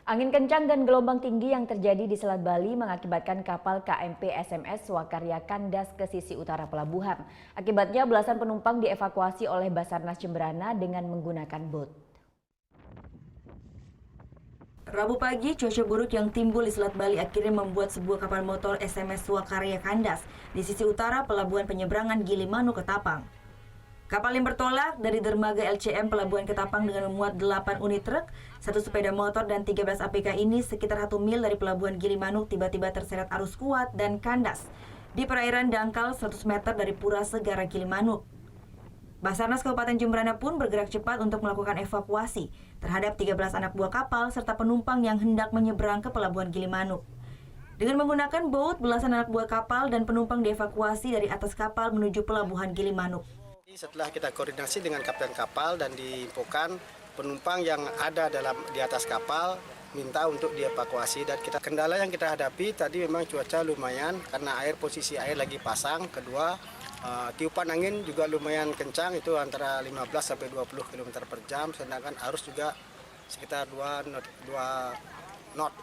Angin kencang dan gelombang tinggi yang terjadi di Selat Bali mengakibatkan kapal KMP SMS Swakarya kandas ke sisi utara pelabuhan. Akibatnya belasan penumpang dievakuasi oleh Basarnas Jemberana dengan menggunakan bot. Rabu pagi, cuaca buruk yang timbul di Selat Bali akhirnya membuat sebuah kapal motor SMS Swakarya kandas di sisi utara pelabuhan penyeberangan Gilimanuk, Ketapang. Kapal yang bertolak dari dermaga LCM Pelabuhan Ketapang dengan memuat 8 unit truk, 1 sepeda motor dan 13 APK ini sekitar 1 mil dari Pelabuhan Gilimanuk tiba-tiba terseret arus kuat dan kandas di perairan dangkal 100 meter dari Pura Segara Gilimanuk. Basarnas Kabupaten Jemberana pun bergerak cepat untuk melakukan evakuasi terhadap 13 anak buah kapal serta penumpang yang hendak menyeberang ke Pelabuhan Gilimanuk. Dengan menggunakan bot, belasan anak buah kapal dan penumpang dievakuasi dari atas kapal menuju Pelabuhan Gilimanuk. Setelah kita koordinasi dengan kapten kapal dan diinfokan penumpang yang ada di atas kapal minta untuk dievakuasi, dan kendala yang kita hadapi tadi memang cuaca lumayan karena posisi air lagi pasang. Kedua, tiupan angin juga lumayan kencang, itu antara 15 sampai 20 km per jam, sedangkan arus juga sekitar 2 knot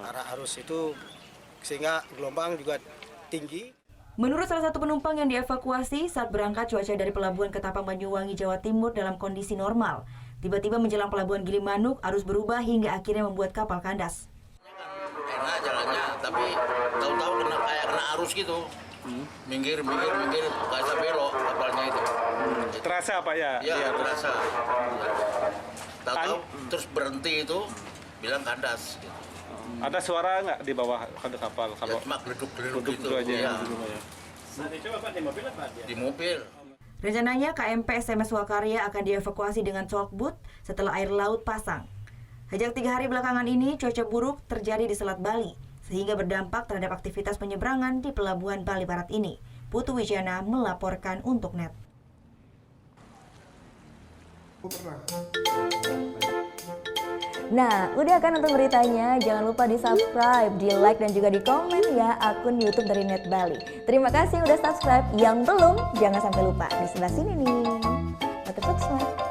arah arus itu, sehingga gelombang juga tinggi. Menurut salah satu penumpang yang dievakuasi, saat berangkat cuaca dari Pelabuhan Ketapang Banyuwangi, Jawa Timur dalam kondisi normal. Tiba-tiba menjelang Pelabuhan Gilimanuk, arus berubah hingga akhirnya membuat kapal kandas. Enak jalannya, tapi tahu-tahu kena arus gitu. Minggir, nggak bisa belok kapalnya itu. Terasa Pak ya? Iya, terasa. Tahu-tahu terus berhenti itu, bilang kandas. Gitu. Ada suara nggak di bawah kapal? Ya, cuma geleduk-geleduk gitu. Aja. Ya. Nah, itu Bapak di mobil apa? Di mobil. Rencananya KMP SMS Swakarya akan dievakuasi dengan talkboat setelah air laut pasang. Sejak 3 hari belakangan ini, cuaca buruk terjadi di Selat Bali, sehingga berdampak terhadap aktivitas penyeberangan di Pelabuhan Bali Barat ini. Putu Wijana melaporkan untuk NET. Nah, udah kan nonton beritanya? Jangan lupa di-subscribe, di-like, dan juga di-komen ya akun YouTube dari Net Bali. Terima kasih udah subscribe. Yang belum, jangan sampai lupa. Di sebelah sini nih. Subscribe.